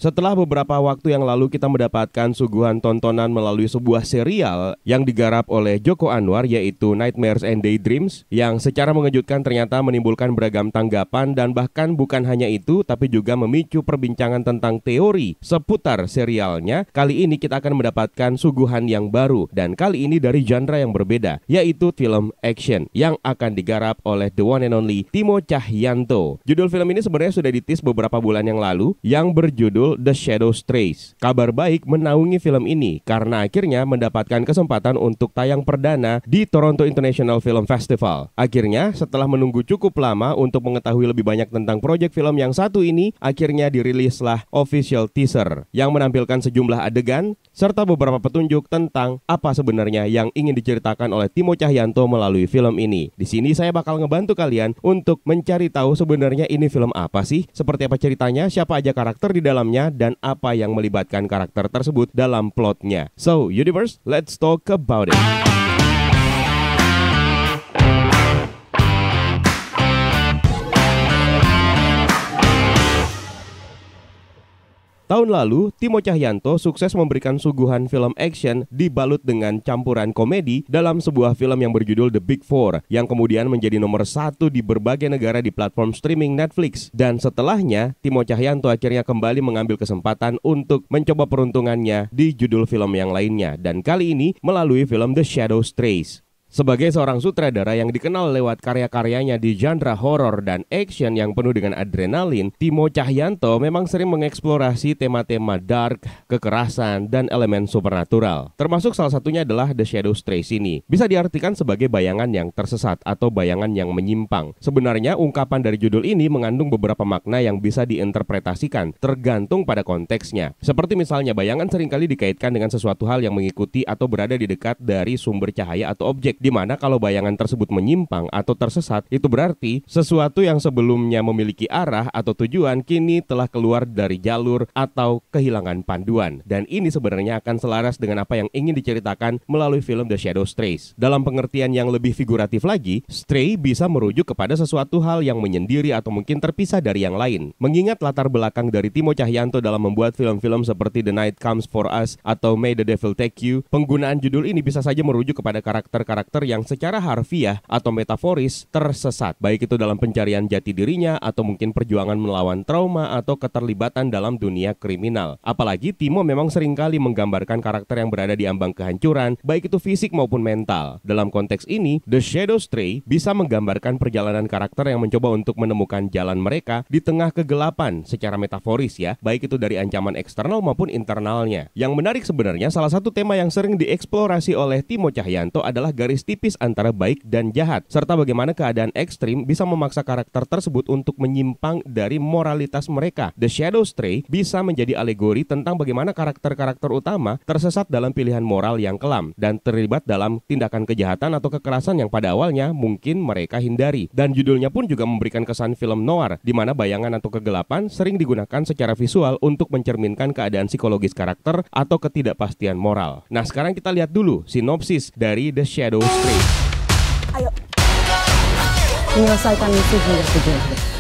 Setelah beberapa waktu yang lalu kita mendapatkan suguhan tontonan melalui sebuah serial yang digarap oleh Joko Anwar, yaitu Nightmares and Daydreams, yang secara mengejutkan ternyata menimbulkan beragam tanggapan dan bahkan bukan hanya itu tapi juga memicu perbincangan tentang teori seputar serialnya. Kali ini kita akan mendapatkan suguhan yang baru dan kali ini dari genre yang berbeda, yaitu film action yang akan digarap oleh the one and only Timo Tjahjanto. Judul film ini sebenarnya sudah ditis beberapa bulan yang lalu yang berjudul The Shadows Trace. Kabar baik menaungi film ini karena akhirnya mendapatkan kesempatan untuk tayang perdana di Toronto International Film Festival. Akhirnya setelah menunggu cukup lama untuk mengetahui lebih banyak tentang proyek film yang satu ini, akhirnya dirilislah official teaser yang menampilkan sejumlah adegan serta beberapa petunjuk tentang apa sebenarnya yang ingin diceritakan oleh Timo Tjahjanto melalui film ini. Di sini saya bakal ngebantu kalian untuk mencari tahu sebenarnya ini film apa sih, seperti apa ceritanya, siapa aja karakter di dalamnya, dan apa yang melibatkan karakter tersebut dalam plotnya. So, universe, let's talk about it. Tahun lalu, Timo Tjahjanto sukses memberikan suguhan film action dibalut dengan campuran komedi dalam sebuah film yang berjudul The Big Four, yang kemudian menjadi nomor 1 di berbagai negara di platform streaming Netflix. Dan setelahnya, Timo Tjahjanto akhirnya kembali mengambil kesempatan untuk mencoba peruntungannya di judul film yang lainnya, dan kali ini melalui film The Shadows Trace. Sebagai seorang sutradara yang dikenal lewat karya-karyanya di genre horor dan action yang penuh dengan adrenalin, Timo Tjahjanto memang sering mengeksplorasi tema-tema dark, kekerasan, dan elemen supernatural. Termasuk salah satunya adalah The Shadows Trace ini. Bisa diartikan sebagai bayangan yang tersesat atau bayangan yang menyimpang. Sebenarnya ungkapan dari judul ini mengandung beberapa makna yang bisa diinterpretasikan, tergantung pada konteksnya. Seperti misalnya bayangan seringkali dikaitkan dengan sesuatu hal yang mengikuti atau berada di dekat dari sumber cahaya atau objek, di mana kalau bayangan tersebut menyimpang atau tersesat, itu berarti sesuatu yang sebelumnya memiliki arah atau tujuan kini telah keluar dari jalur atau kehilangan panduan. Dan ini sebenarnya akan selaras dengan apa yang ingin diceritakan melalui film The Shadows Trace. Dalam pengertian yang lebih figuratif lagi, stray bisa merujuk kepada sesuatu hal yang menyendiri atau mungkin terpisah dari yang lain. Mengingat latar belakang dari Timo Tjahjanto dalam membuat film-film seperti The Night Comes For Us atau May the Devil Take You, penggunaan judul ini bisa saja merujuk kepada karakter-karakter yang secara harfiah atau metaforis tersesat, baik itu dalam pencarian jati dirinya atau mungkin perjuangan melawan trauma atau keterlibatan dalam dunia kriminal. Apalagi Timo memang seringkali menggambarkan karakter yang berada di ambang kehancuran, baik itu fisik maupun mental. Dalam konteks ini, The Shadows Trace bisa menggambarkan perjalanan karakter yang mencoba untuk menemukan jalan mereka di tengah kegelapan secara metaforis ya, baik itu dari ancaman eksternal maupun internalnya. Yang menarik sebenarnya, salah satu tema yang sering dieksplorasi oleh Timo Tjahjanto adalah garis tipis antara baik dan jahat, serta bagaimana keadaan ekstrim bisa memaksa karakter tersebut untuk menyimpang dari moralitas mereka. The Shadows Trace bisa menjadi alegori tentang bagaimana karakter-karakter utama tersesat dalam pilihan moral yang kelam dan terlibat dalam tindakan kejahatan atau kekerasan yang pada awalnya mungkin mereka hindari. Dan judulnya pun juga memberikan kesan film noir, di mana bayangan atau kegelapan sering digunakan secara visual untuk mencerminkan keadaan psikologis karakter atau ketidakpastian moral. Nah, sekarang kita lihat dulu sinopsis dari The Shadows Trace. Ayo, menyelesaikan misi hingga tujuan.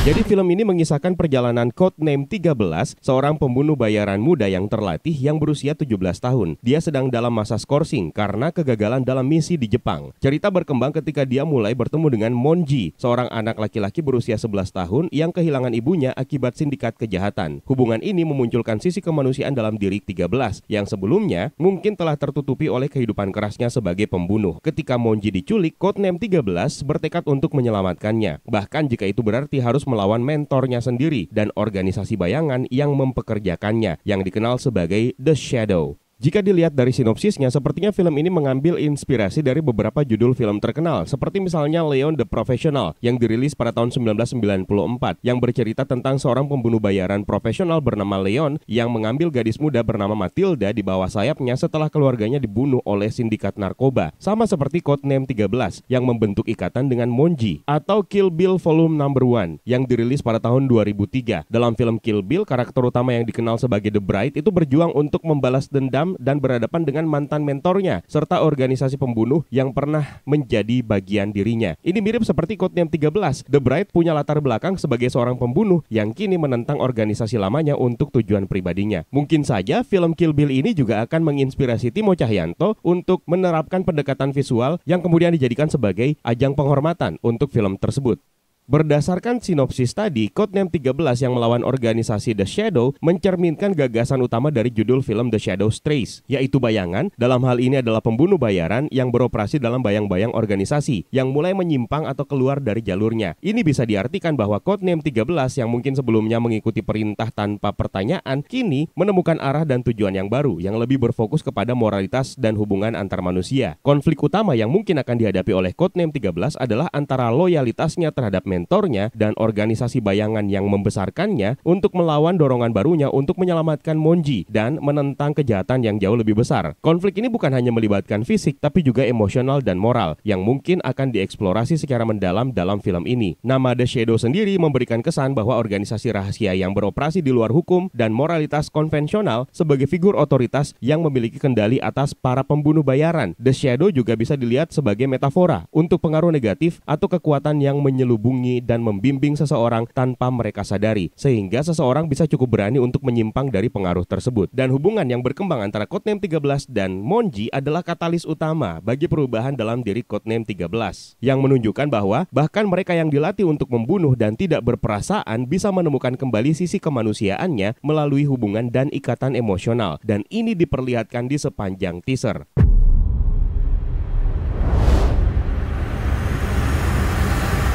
Jadi film ini mengisahkan perjalanan Codename 13, seorang pembunuh bayaran muda yang terlatih yang berusia 17 tahun. Dia sedang dalam masa skorsing karena kegagalan dalam misi di Jepang. Cerita berkembang ketika dia mulai bertemu dengan Monji, seorang anak laki-laki berusia 11 tahun yang kehilangan ibunya akibat sindikat kejahatan. Hubungan ini memunculkan sisi kemanusiaan dalam diri 13 yang sebelumnya mungkin telah tertutupi oleh kehidupan kerasnya sebagai pembunuh. Ketika Monji diculik, Codename 13 bertekad untuk menyelamatkannya. Bahkan jika itu berarti harus melawan mentornya sendiri dan organisasi bayangan yang mempekerjakannya, yang dikenal sebagai The Shadow. Jika dilihat dari sinopsisnya, sepertinya film ini mengambil inspirasi dari beberapa judul film terkenal, seperti misalnya Leon the Professional yang dirilis pada tahun 1994, yang bercerita tentang seorang pembunuh bayaran profesional bernama Leon yang mengambil gadis muda bernama Matilda di bawah sayapnya setelah keluarganya dibunuh oleh sindikat narkoba. Sama seperti Codename 13 yang membentuk ikatan dengan Monji, atau Kill Bill Volume No. 1 yang dirilis pada tahun 2003. Dalam film Kill Bill, karakter utama yang dikenal sebagai The Bride itu berjuang untuk membalas dendam dendam dan berhadapan dengan mantan mentornya serta organisasi pembunuh yang pernah menjadi bagian dirinya. Ini mirip seperti Codename 13. The Bride punya latar belakang sebagai seorang pembunuh yang kini menentang organisasi lamanya untuk tujuan pribadinya. Mungkin saja film Kill Bill ini juga akan menginspirasi Timo Tjahjanto untuk menerapkan pendekatan visual yang kemudian dijadikan sebagai ajang penghormatan untuk film tersebut. Berdasarkan sinopsis tadi, Codename 13 yang melawan organisasi The Shadow mencerminkan gagasan utama dari judul film The Shadow's Trace, yaitu bayangan, dalam hal ini adalah pembunuh bayaran yang beroperasi dalam bayang-bayang organisasi yang mulai menyimpang atau keluar dari jalurnya. Ini bisa diartikan bahwa Codename 13 yang mungkin sebelumnya mengikuti perintah tanpa pertanyaan, kini menemukan arah dan tujuan yang baru yang lebih berfokus kepada moralitas dan hubungan antar manusia. Konflik utama yang mungkin akan dihadapi oleh Codename 13 adalah antara loyalitasnya terhadap mentornya dan organisasi bayangan yang membesarkannya untuk melawan dorongan barunya untuk menyelamatkan Monji dan menentang kejahatan yang jauh lebih besar. Konflik ini bukan hanya melibatkan fisik tapi juga emosional dan moral yang mungkin akan dieksplorasi secara mendalam dalam film ini. Nama The Shadow sendiri memberikan kesan bahwa organisasi rahasia yang beroperasi di luar hukum dan moralitas konvensional sebagai figur otoritas yang memiliki kendali atas para pembunuh bayaran. The Shadow juga bisa dilihat sebagai metafora untuk pengaruh negatif atau kekuatan yang menyelubungi dan membimbing seseorang tanpa mereka sadari, sehingga seseorang bisa cukup berani untuk menyimpang dari pengaruh tersebut. Dan hubungan yang berkembang antara Codename 13 dan Monji adalah katalis utama bagi perubahan dalam diri Codename 13, yang menunjukkan bahwa bahkan mereka yang dilatih untuk membunuh dan tidak berperasaan bisa menemukan kembali sisi kemanusiaannya melalui hubungan dan ikatan emosional, dan ini diperlihatkan di sepanjang teaser.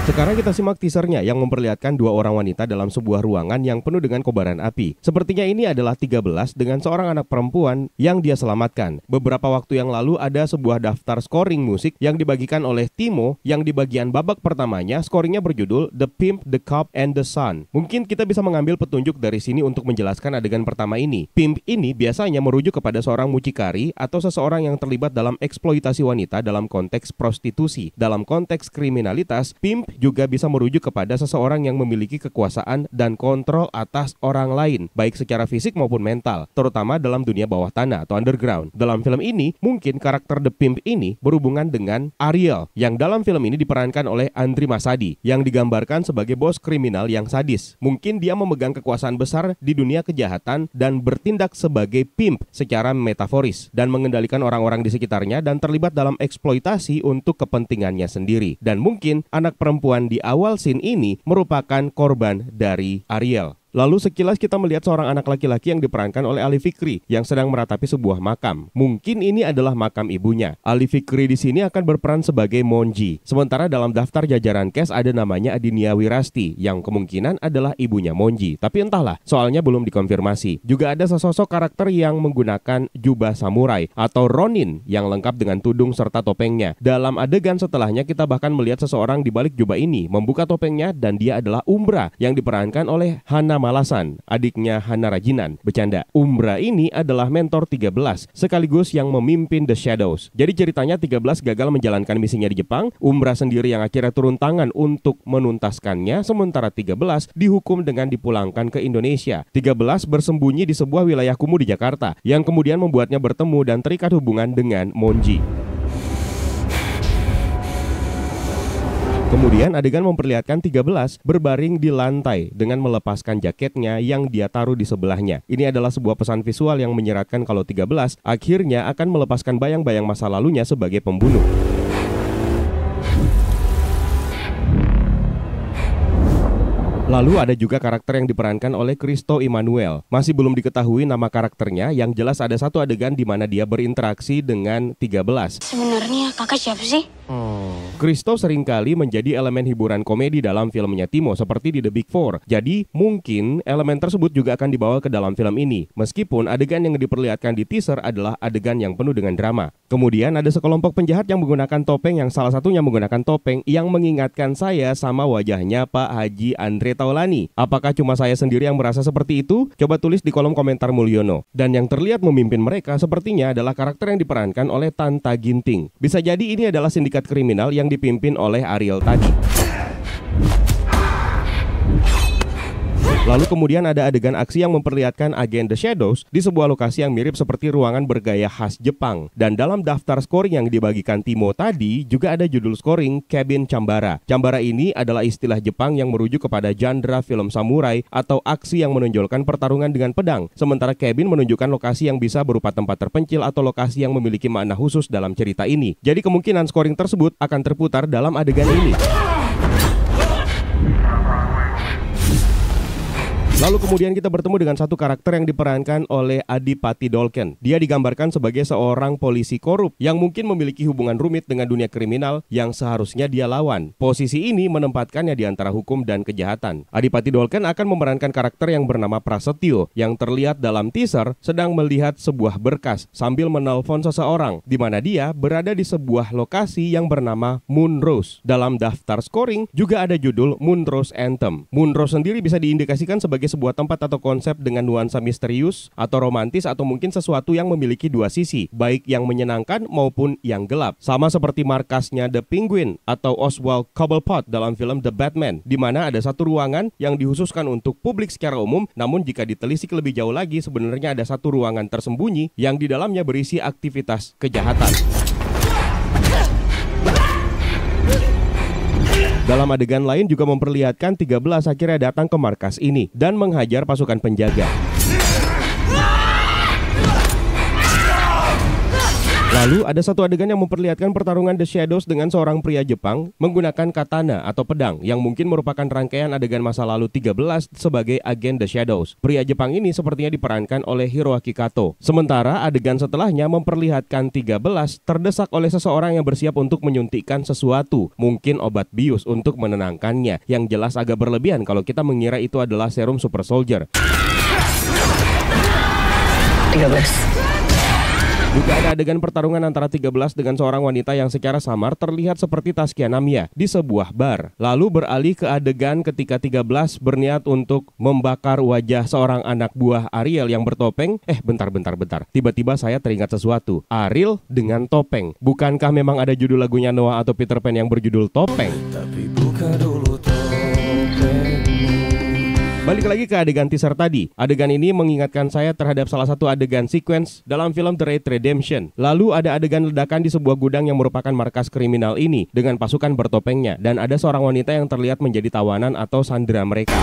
Sekarang kita simak teasernya yang memperlihatkan dua orang wanita dalam sebuah ruangan yang penuh dengan kobaran api. Sepertinya ini adalah 13 dengan seorang anak perempuan yang dia selamatkan. Beberapa waktu yang lalu ada sebuah daftar scoring musik yang dibagikan oleh Timo yang di bagian babak pertamanya scoringnya berjudul The Pimp, The Cop, and The Son. Mungkin kita bisa mengambil petunjuk dari sini untuk menjelaskan adegan pertama ini. Pimp ini biasanya merujuk kepada seorang mucikari atau seseorang yang terlibat dalam eksploitasi wanita dalam konteks prostitusi. Dalam konteks kriminalitas, pimp juga bisa merujuk kepada seseorang yang memiliki kekuasaan dan kontrol atas orang lain, baik secara fisik maupun mental, terutama dalam dunia bawah tanah atau underground. Dalam film ini, mungkin karakter The Pimp ini berhubungan dengan Ariel, yang dalam film ini diperankan oleh Andri Masadi, yang digambarkan sebagai bos kriminal yang sadis. Mungkin dia memegang kekuasaan besar di dunia kejahatan dan bertindak sebagai pimp secara metaforis, dan mengendalikan orang-orang di sekitarnya dan terlibat dalam eksploitasi untuk kepentingannya sendiri. Dan mungkin anak perempuan di awal scene ini merupakan korban dari Ariel. Lalu sekilas kita melihat seorang anak laki-laki yang diperankan oleh Ali Fikri yang sedang meratapi sebuah makam. Mungkin ini adalah makam ibunya. Ali Fikri di sini akan berperan sebagai Monji. Sementara dalam daftar jajaran cast ada namanya Adinia Wirasti yang kemungkinan adalah ibunya Monji. Tapi entahlah, soalnya belum dikonfirmasi. Juga ada sesosok karakter yang menggunakan jubah samurai atau Ronin yang lengkap dengan tudung serta topengnya. Dalam adegan setelahnya kita bahkan melihat seseorang di balik jubah ini membuka topengnya dan dia adalah Umbra yang diperankan oleh Hana Malasan, adiknya Hana Rajinan. Bercanda, Umbra ini adalah mentor 13 sekaligus yang memimpin The Shadows. Jadi ceritanya 13 gagal menjalankan misinya di Jepang, Umbra sendiri yang akhirnya turun tangan untuk menuntaskannya, sementara 13 dihukum dengan dipulangkan ke Indonesia. 13 bersembunyi di sebuah wilayah kumuh di Jakarta yang kemudian membuatnya bertemu dan terikat hubungan dengan Monji. Kemudian adegan memperlihatkan 13 berbaring di lantai dengan melepaskan jaketnya yang dia taruh di sebelahnya. Ini adalah sebuah pesan visual yang menyeratkan kalau 13 akhirnya akan melepaskan bayang-bayang masa lalunya sebagai pembunuh. Lalu ada juga karakter yang diperankan oleh Christo Immanuel. Masih belum diketahui nama karakternya, yang jelas ada satu adegan di mana dia berinteraksi dengan 13. Sebenarnya kakak siapa sih? Christo seringkali menjadi elemen hiburan komedi dalam filmnya Timo seperti di The Big Four. Jadi mungkin elemen tersebut juga akan dibawa ke dalam film ini. Meskipun adegan yang diperlihatkan di teaser adalah adegan yang penuh dengan drama. Kemudian ada sekelompok penjahat yang menggunakan topeng, yang salah satunya menggunakan topeng yang mengingatkan saya sama wajahnya Pak Haji Andre Taulani. Apakah cuma saya sendiri yang merasa seperti itu? Coba tulis di kolom komentar Mulyono. Dan yang terlihat memimpin mereka sepertinya adalah karakter yang diperankan oleh Tanta Ginting. Bisa jadi ini adalah sindikat kriminal yang dipimpin oleh Ariel tadi. Lalu kemudian ada adegan aksi yang memperlihatkan agen The Shadows di sebuah lokasi yang mirip seperti ruangan bergaya khas Jepang. Dan dalam daftar scoring yang dibagikan Timo tadi juga ada judul scoring Cabin Chambara. Chambara ini adalah istilah Jepang yang merujuk kepada genre film samurai atau aksi yang menonjolkan pertarungan dengan pedang. Sementara cabin menunjukkan lokasi yang bisa berupa tempat terpencil atau lokasi yang memiliki makna khusus dalam cerita ini. Jadi kemungkinan scoring tersebut akan terputar dalam adegan ini. Lalu kemudian kita bertemu dengan satu karakter yang diperankan oleh Adipati Dolken. Dia digambarkan sebagai seorang polisi korup yang mungkin memiliki hubungan rumit dengan dunia kriminal yang seharusnya dia lawan. Posisi ini menempatkannya di antara hukum dan kejahatan. Adipati Dolken akan memerankan karakter yang bernama Prasetyo yang terlihat dalam teaser sedang melihat sebuah berkas sambil menelpon seseorang, di mana dia berada di sebuah lokasi yang bernama Moon Rose. Dalam daftar scoring juga ada judul Moon Rose Anthem. Moon Rose sendiri bisa diindikasikan sebagai sebuah tempat atau konsep dengan nuansa misterius atau romantis atau mungkin sesuatu yang memiliki dua sisi, baik yang menyenangkan maupun yang gelap. Sama seperti markasnya The Penguin atau Oswald Cobblepot dalam film The Batman, di mana ada satu ruangan yang dikhususkan untuk publik secara umum, namun jika ditelisik lebih jauh lagi sebenarnya ada satu ruangan tersembunyi yang di dalamnya berisi aktivitas kejahatan. Dalam adegan lain juga memperlihatkan 13 akhirnya datang ke markas ini dan menghajar pasukan penjaga. Lalu ada satu adegan yang memperlihatkan pertarungan The Shadows dengan seorang pria Jepang menggunakan katana atau pedang yang mungkin merupakan rangkaian adegan masa lalu 13 sebagai agen The Shadows. Pria Jepang ini sepertinya diperankan oleh Hiroaki Kato. Sementara adegan setelahnya memperlihatkan 13 terdesak oleh seseorang yang bersiap untuk menyuntikkan sesuatu, mungkin obat bius untuk menenangkannya, yang jelas agak berlebihan kalau kita mengira itu adalah serum super soldier. 13. Juga ada adegan pertarungan antara 13 dengan seorang wanita yang secara samar terlihat seperti Taskia Namia di sebuah bar. Lalu beralih ke adegan ketika 13 berniat untuk membakar wajah seorang anak buah Ariel yang bertopeng. Bentar. Tiba-tiba saya teringat sesuatu. Ariel dengan topeng. Bukankah memang ada judul lagunya Noah atau Peter Pan yang berjudul Topeng? Tapi buka dulu topeng. Balik lagi ke adegan teaser tadi. Adegan ini mengingatkan saya terhadap salah satu adegan sequence dalam film The Raid Redemption. Lalu ada adegan ledakan di sebuah gudang yang merupakan markas kriminal ini dengan pasukan bertopengnya, dan ada seorang wanita yang terlihat menjadi tawanan atau sandera mereka.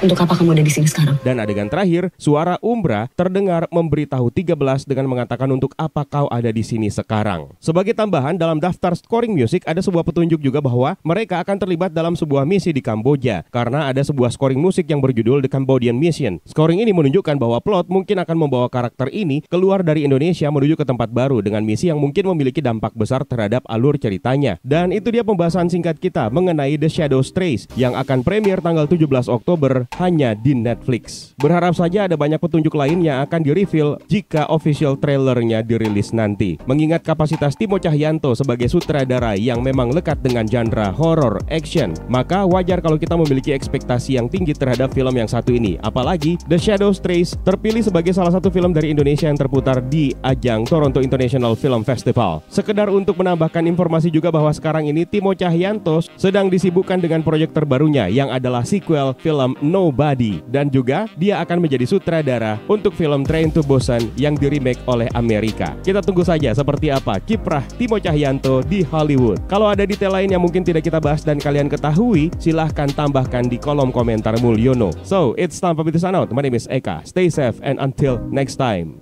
Untuk apa kamu ada di sini sekarang? Dan adegan terakhir, suara Umbra terdengar memberitahu 13 dengan mengatakan untuk apa kau ada di sini sekarang. Sebagai tambahan, dalam daftar scoring music ada sebuah petunjuk juga bahwa mereka akan terlibat dalam sebuah misi di Kamboja karena ada sebuah scoring musik yang berjudul The Cambodian Mission. Scoring ini menunjukkan bahwa plot mungkin akan membawa karakter ini keluar dari Indonesia menuju ke tempat baru dengan misi yang mungkin memiliki dampak besar terhadap alur ceritanya. Dan itu dia pembahasan singkat kita mengenai The Shadows Trace yang akan premier tanggal 17 Oktober hanya di Netflix. Berharap saja ada banyak petunjuk lain yang akan di-reveal jika official trailernya dirilis nanti. Mengingat kapasitas Timo Cahyanto sebagai sutradara yang memang lekat dengan genre horror action, maka wajar kalau kita memiliki ekspektasi yang tinggi terhadap film yang satu ini. Apalagi The Shadows Trace terpilih sebagai salah satu film dari Indonesia yang terputar di ajang Toronto International Film Festival. Sekedar untuk menambahkan informasi juga bahwa sekarang ini Timo Cahyanto sedang disibukkan dengan proyek terbarunya yang adalah sequel film Nobody, dan juga dia akan menjadi sutradara untuk film Train to Busan yang di-remake oleh Amerika. Kita tunggu saja seperti apa kiprah Timo Cahyanto di Hollywood. Kalau ada detail lain yang mungkin tidak kita bahas dan kalian ketahui, silahkan tambahkan di kolom komentar Mulyono. So, it's time for me to sign out. My name is Eka. Stay safe and until next time.